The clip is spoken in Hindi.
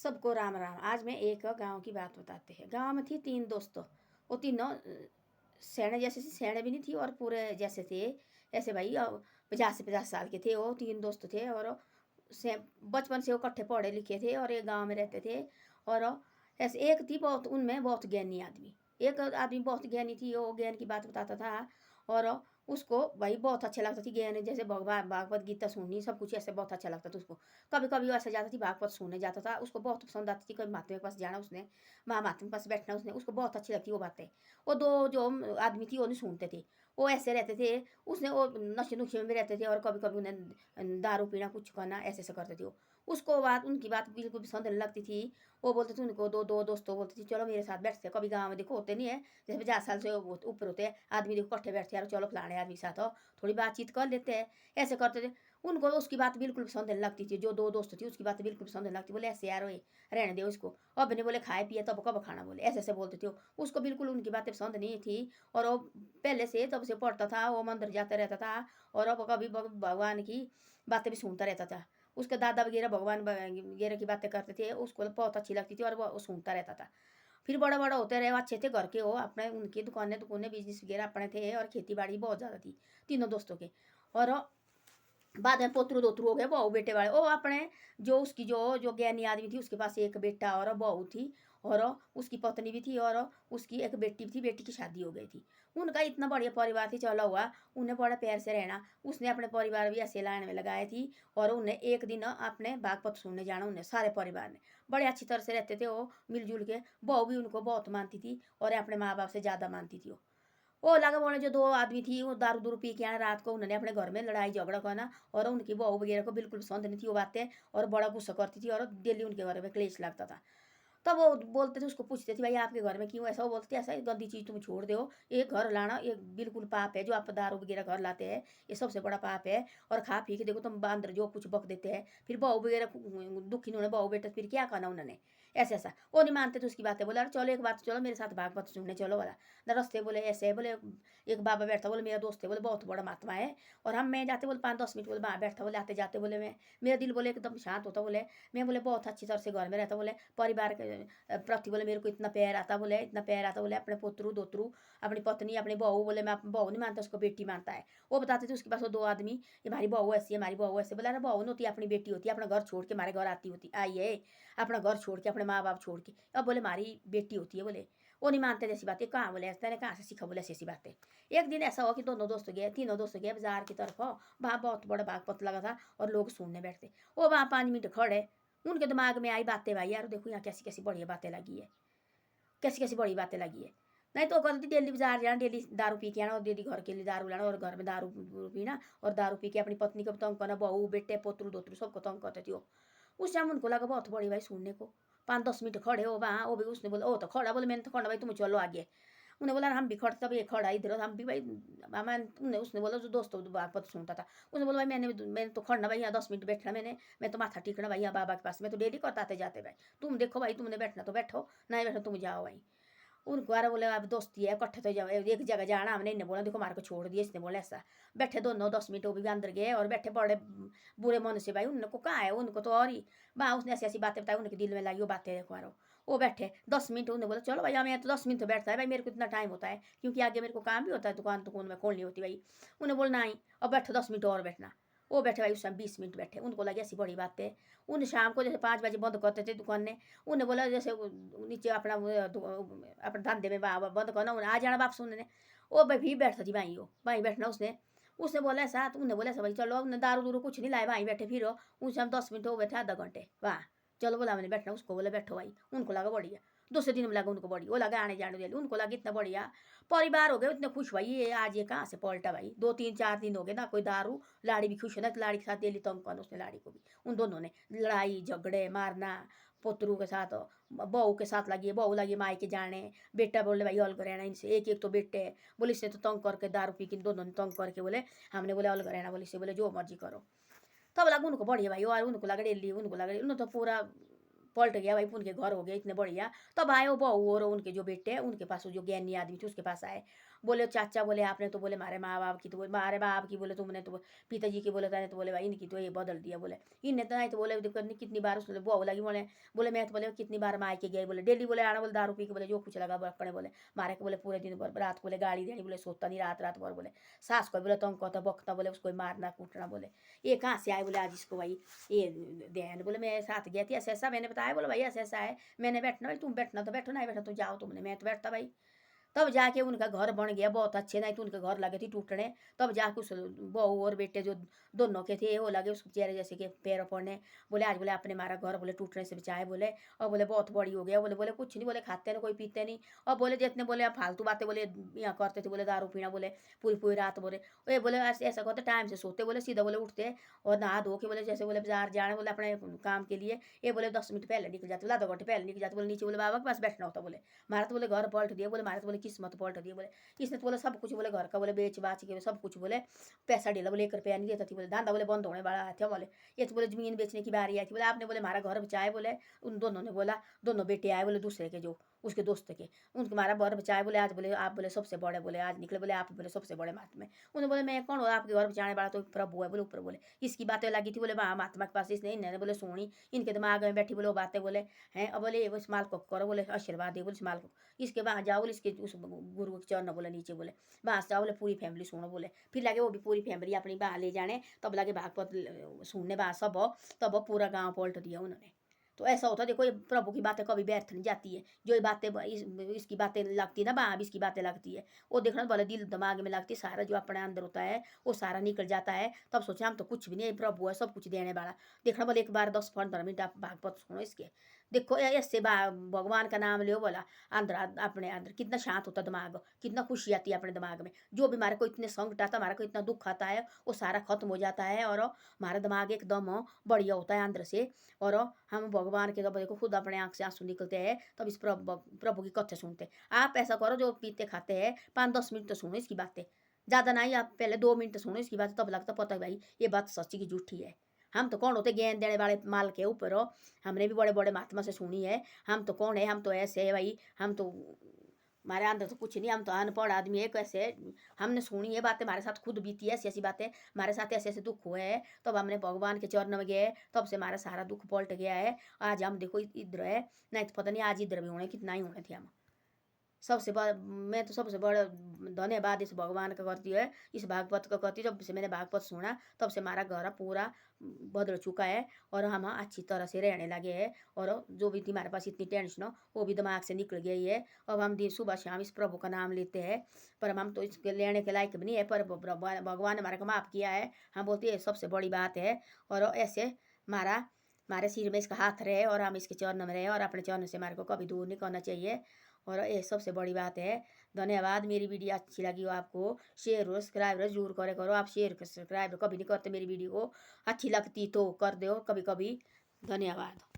सबको राम राम। आज मैं एक गांव की बात बताते हैं। गांव में थी तीन दोस्त। वो तीनों सैने जैसे थे, सैने भी नहीं थी और पूरे जैसे थे। ऐसे भाई 50 से 50 साल के थे। वो तीन दोस्त थे और से बचपन से वो इकट्ठे पढ़े लिखे थे और एक गांव में रहते थे। और ऐसे एक थी बहुत, उनमें बहुत ज्ञानी आदमी। एक आदमी बहुत ज्ञानी थी, वो ज्ञान की बात बताता था। और उसको भाई बहुत अच्छा लगता थी ज्ञान, जैसे भगवान भागवत गीता सुननी, सब कुछ ऐसे बहुत अच्छा लगता था उसको। कभी कभी ऐसे जाता थी भागवत सुनने जाता था, उसको बहुत पसंद आती थी। कभी महात्मा के पास जाना उसने, महात्मा के पास बैठना उसने, उसको बहुत अच्छी लगती वो बातें। वो दो जो आदमी थी वो नहीं सुनते थे, वो ऐसे रहते थे। उसने वो नशे नुशे में भी रहते थे और कभी कभी उन्हें दारू पीना कुछ करना ऐसे ऐसे करते थे वो। उसको बात, उनकी बात बिल्कुल पसंद नहीं लगती थी। वो बोलते थे उनको, दो दो दोस्तों बोलते थे चलो मेरे साथ बैठते। कभी गाँव में देखो होते नहीं है, जैसे 50 साल से ऊपर होते हैं आदमी, देखो इकट्ठे बैठते हैं, चलो फलाने आदमी के साथ हो थोड़ी बातचीत कर लेते हैं, ऐसे करते थे। उनको उसकी बात बिल्कुल पसंद नहीं लगती थी। जो दो दोस्त थी उसकी बात बिल्कुल पसंद नहीं लगती। बोले ऐसे यार वही रहने दे उसको, अब नहीं बोले खाए पिए तब कब खाना, बोले ऐसे ऐसे बोलते थे। उसको बिल्कुल उनकी बातें पसंद नहीं थी। और वो पहले से तब से पढ़ता था, वो मंदिर जाता रहता था और अब कभी भगवान की बातें भी सुनता रहता था। उसके दादा वगैरह भगवान वगैरह की बातें करते थे, उसको बहुत अच्छी लगती थी और वो सुनता रहता था। फिर बड़ा बड़ा होते रहे, अच्छे थे घर के हो अपने, उनकी दुकानें दुकानें बिजनेस वगैरह अपने थे और खेती बाड़ी बहुत ज़्यादा थी तीनों दोस्तों के। और बाद में पोतरू दोतरू हो गए, बहू बेटे वाले। वो अपने जो उसकी जो जो ज्ञानी आदमी थी उसके पास एक बेटा और बहू थी और उसकी पत्नी भी थी और उसकी एक बेटी भी थी, बेटी की शादी हो गई थी। उनका इतना बढ़िया परिवार थी चला हुआ, उन्हें बड़ा प्यार से रहना। उसने अपने परिवार भी ऐसे लाइन में लगाए थी। और उन्हें एक दिन अपने बागपत सुनने जाना, उन्हें सारे परिवार ने बड़े अच्छी तरह से रहते थे वो मिलजुल के। बहू भी उनको बहुत मानती थी और अपने माँ बाप से ज़्यादा मानती थी वो लगा बोले। जो दो आदमी थी वो दारू दूरू पी के आना रात को, उन्होंने अपने घर में लड़ाई झगड़ा करना और उनकी बहू वगैरह को बिल्कुल पसंद नहीं थी वो बातें और बड़ा गुस्सा करती थी और डेली उनके घर में क्लेश लगता था। तब वो बोलते थे, उसको पूछते थे भाई आपके घर में क्यों ऐसा। वो बोलते ऐसा गंदी चीज़ तुम छोड़ दो, ये घर लाना ये बिल्कुल पाप है। जो आप दारू वगैरह घर लाते हैं ये सबसे बड़ा पाप है। और खा पी के देखो तुम बांदर जो कुछ बक देते हैं, फिर बहू वगैरह दुखी उन्होंने बहू बेटा फिर क्या करना उन्होंने, ऐसे ऐसा। वो नहीं मानते थे उसकी बातें। बोला अरे चलो एक बात, चलो मेरे साथ भागवत सुनने चलो वाला। रस्ते बोले ऐसे है, बोले एक बाबा बैठता, बोले मेरा दोस्त है, बोले बहुत बड़ा महात्मा है। और हम मैं जाते बोले 5-10 मिनट बोले वहाँ बैठता, बोले आते जाते बोले मैं, मेरा दिल बोले एकदम शांत होता। बोले मैं बोले बहुत अच्छी तरह से घर में रहता। बोले परिवार के प्रति बोले मेरे को इतना प्यार आता, बोले इतना प्यार आता। बोले अपने पुत्रु दोत्रु, अपनी पत्नी, अपनी बहू, बोले मैं बहू नहीं मानता उसको बेटी मानता है। वो बताते थे उसके पास वो दो आदमी, ये हमारी बहू ऐसी है, हमारी बहू ऐसे। बोला अरे बहू नहीं होती, अपनी बेटी होती है, अपना घर छोड़ के हमारे घर आती होती आई है, अपना घर छोड़ के अपने माँ बाप छोड़ के। अब बोले हमारी बेटी होती है। बोले वो नहीं मानते जैसी बातें। कहाँ बोले ऐसा, कहाँ से सीखा बोले ऐसी बातें। एक दिन ऐसा हुआ कि दोनों दोस्त गए, तीनों दोस्त गए बाजार की तरफ। वहाँ बहुत बड़ा बागपत लगा था और लोग सुनने बैठते। वो वहाँ 5 मिनट खड़े, उनके दिमाग में आई बातें, भाई यार देखो यहाँ कैसी कैसी बढ़िया बातें लगी है, कैसी कैसी बड़ी बातें लगी है। नहीं तो कहती डेली बाजार जाना, डेली दारू पी के आना और डेली घर के लिए दारू लाना और घर में दारू पीना और दारू पी के अपनी पत्नी को तंग करना, बहू बेटे पोतरू दोतरू सबको तंग करते थे वो। उस टाइम उनको लगा बहुत बड़ी भाई सुनने को। 5-10 मिनट खड़े हो वहाँ, वो भी उसने बोला ओ तो खड़ा, बोले मैंने तो खड़ा भाई तुम चलो आगे। उन्हें बोला हम भी खड़े, तब ये खड़ा इधर हम भी भाई। उन्हें उसने बोला जो दोस्तों बागपत सुनता था, उसने बोला भाई मैंने तो खड़ना भाई यहाँ 10 मिनट बैठना, मैं तो माथा टिकना भाई यहाँ बाबा के पास, मैं तो डेली करता आते जाते भाई। तुम देखो भाई तुमने बैठना तो बैठो, नहीं बैठो तुम जाओ भाई। उनको अरे बोले अब दोस्ती है इकट्ठे तो जाओ एक जगह जाना हमने। इन्हें बोला देखो मार को छोड़ दिया, इसने बोला ऐसा। बैठे दोनों 10 मिनट वो भी अंदर गए और बैठे बड़े बुरे मन से भाई। उनको कहाँ है, उनको तो और ही वहाँ उसने ऐसी ऐसी बातें बताई, उनके दिल में लगी वो बातें। देखो मारो वो बैठे 10 मिनट, उन्हें बोला चलो भाई हमें तो 10 मिनट तो बैठता है भाई, मेरे को इतना टाइम होता है क्योंकि आगे मेरे को काम भी होता है, दुकान दुकान में खोलनी होती भाई। उन्हें बोला नहीं अब बैठो 10 मिनट और बैठना। वो बैठे भाई उस समय 20 मिनट बैठे। उनको लगी ऐसी बड़ी बात है। उन शाम को जैसे 5 बजे बंद करते थे दुकान ने, उन्हें बोला जैसे नीचे अपना अपने धंधे में बंद करना, उन्हें आ जाना वापस उन्होंने। वो भाई भी बैठता थी भाई, वो भाई बैठना उसने। उसने बोला ऐसा, तो उन्हें बोला ऐसा भाई चलो, उन्हें दारू दूरू कुछ नहीं लाए भाई बैठे। फिर उनसे हम 10 मिनट हो बैठे, आधा घंटे वाह। चलो बोला मैंने बैठना, उसको बोला बैठो भाई। उनको लगा बढ़िया, दूसरे दिन में लगा उनको बढ़िया, वो लगा आने जाने दिया, उनको लगा इतना बढ़िया परिवार हो गया। इतने खुश भाई ये आज ये कहाँ से पलटा भाई। 2-3-4 दिन हो गए ना कोई दारू, लाड़ी भी खुश है ना, तो लाड़ी के साथ डेली तंग करना उसने लाड़ी को भी। उन दोनों ने लड़ाई झगड़े मारना, पोतरू के साथ बहू के साथ लगी, बहू लगी माई के जाने। बेटा बोले भाई अलग रहना इनसे, एक एक तो बेटे बोले इसने तो तंग करके दारू पी के दोनों ने तंग करके बोले हमने बोले अलग रहना, बोले से बोले जो मर्जी करो। तब लगा उनको बढ़िया भाई, और उनको लगा डेली, उनको लगा उन्होंने तो पूरा पलट गया भाई, उनके घर हो गया इतने बढ़िया। तब आए वो बहू और उनके जो बेटे हैं उनके पास, जो ज्ञानी आदमी थे उसके पास आए। बोले चाचा बोले आपने तो बोले मारे माँ बाप की तो बोले मारे बाप की बोले तुमने तो पिताजी की बोले मैंने तो बोले भाई इनकी तो ये बदल दिया बोले इनने तो नहीं तो बोले देखो कितनी बार उसने बहू लगी बोले मैं तो बोले कितनी बार मायके गए बोले डेली बोले आना बोले दारू पी के बोले जो कुछ लगा अपने बोले मारे के बोले पूरे दिन भर रात को बोले गाड़ी देनी बोले सोता नहीं रात रात भर बोले सास को बोले तंग कहता बकता बोले उसको मारना कूटना बोले ये कहाँ से आए बोले आज इसको भाई ये ध्यान बोले मैं साथ गया थी ऐसा ऐसा मैंने बताया बोले भाई ऐसा ऐसा है मैंने बैठना भाई तुम बैठना तो बैठो नहीं बैठो तुम जाओ तुमने मैं तो बैठता भाई तब जाके उनका घर बन गया बहुत अच्छे नहीं तो उनके घर लगे थे टूटने तब जाके उस बहू और बेटे जो दोनों के थे वो लगे उसके चेहरे जैसे कि पैर पड़ने बोले आज बोले आपने हमारा घर बोले टूटने से बचाए बोले और बोले बहुत बड़ी हो गया बोले बोले कुछ नहीं बोले खाते नहीं कोई पीते नहीं और बोले जितने बोले आप फालतू बातें बोले यहाँ करते थे बोले दारू पीना बोले पूरी पूरी रात बोले ये बोले ऐसे ऐसा करते टाइम से सोते बोले सीधा बोले उठते और नहा धो के बोले जैसे बोले बाजार जाने बोले अपने काम के लिए ये बोले 10 मिनट पहले निकल जाते बोले आधा घंटे पहले निकल जाते बोले नीचे बोले बाबा के पास बैठना होता बोले मारा तो बोले घर पलट दिया बोले मारा तो बोले किस्मत पलट दिया बोले इसने तो बोले सब कुछ बोले घर का बोले बेच बाच के सब कुछ बोले पैसा डेला बोले 1 रुपया नहीं देता थी बोले धंधा बोले बंद होने वाला था बोले ये तो बोले जमीन बेचने की बारी आई थी बोले आपने बोले हमारा घर बचाए बोले उन दोनों ने बोला दोनों बेटे आए बोले दूसरे के जो उसके दोस्त के उनके हमारा घर बचाए बोले आज बोले आप बोले सबसे बड़े बोले आज निकले बोले आप बोले सबसे बड़े महात्मा उन्होंने बोले मैं कौन हो आपके घर बचाने वाला तो प्रभु है बोले ऊपर बोले इसकी बातें लगी थी बोले महात्मा के पास इसने इन्होंने बोले सुनी इनके दिमाग में बैठी बोले वो बातें बोले हैं अब बोले उस माल को करो बोले आशीर्वाद दे बोले इस माल को इसके वहाँ जाओ बोले इसके उस गुरु के चरण बोले नीचे बोले वहाँ से जाओ बोले पूरी फैमिली सुनो बोले फिर लगे वो भी पूरी फैमिली अपनी वहाँ ले जाने तब लगे भागवत सुनने वहाँ सब हो तब पूरा गाँव पलट दिया उन्होंने तो ऐसा होता देखो ये प्रभु की बातें कभी व्यर्थ नहीं जाती है जो ये बातें इसकी बातें लगती है ना वहाँ भी इसकी बातें लगती है वो देखना बोले दिल दिमाग में लगती है सारा जो अपने अंदर होता है वो सारा निकल जाता है तब सोचा हम तो कुछ भी नहीं है प्रभु है सब कुछ देने वाला देखना बोले एक बार 10-15 मिनट आप भागवत सुनो इसके देखो ऐसे भगवान का नाम लो बोला अंदर अपने अंदर कितना शांत होता दिमाग कितना खुशी आती है अपने दिमाग में जो भी हमारे को इतने संकट आता है हमारे को इतना दुख आता है वो सारा खत्म हो जाता है और हमारा दिमाग एकदम बढ़िया होता है अंदर से और हम भगवान के जब देखो खुद अपने आँख से आंसू निकलते हैं तब इस प्रभु की कथा सुनते आप ऐसा करो जो पीते खाते हैं 5-10 मिनट तो सुनो इसकी बातें ज़्यादा नहीं आप पहले 2 मिनट सुनो इसकी बात तब लगता पता है भाई ये बात सच्ची की झूठी है हम तो कौन होते ज्ञान देने वाले माल के ऊपर हो हमने भी बड़े बड़े महात्मा से सुनी है हम तो कौन है हम तो ऐसे है भाई हम तो हमारे अंदर तो कुछ नहीं हम तो अनपढ़ आदमी है कैसे हमने सुनी है बातें हमारे साथ खुद बीती है ऐसी ऐसी बातें हमारे साथ ऐसे ऐसे दुख हुए हैं तब हमने भगवान के चरण में गए तब से हमारा सारा दुख पलट गया है आज हम देखो इधर है नहीं तो पता नहीं आज इधर भी होने कितना ही होने थे हम सबसे बड़ा मैं तो सबसे बड़ा धन्यवाद इस भगवान का करती है इस भागवत का करती जब से मैंने भागवत सुना तब से हमारा घर पूरा बदल चुका है और हम अच्छी तरह से रहने लगे हैं और जो भी हमारे पास इतनी टेंशन हो वो भी दिमाग से निकल गई है अब हम दिन सुबह शाम इस प्रभु का नाम लेते हैं पर हम तो इसके लेने के लायक भी नहीं है पर भगवान ने हमारे को माफ़ किया है हम बोलते हैं सबसे बड़ी बात है और ऐसे हमारे सिर में इसका हाथ रहे और हम इसके चरण में रहे और अपने चरण से हमारे को कभी दूर नहीं करना चाहिए और ये सबसे बड़ी बात है धन्यवाद मेरी वीडियो अच्छी लगी हो आपको शेयर हो सब्सक्राइब जरूर करे करो आप शेयर सब्सक्राइब कभी नहीं करते मेरी वीडियो को अच्छी लगती तो कर दो कभी कभी धन्यवाद।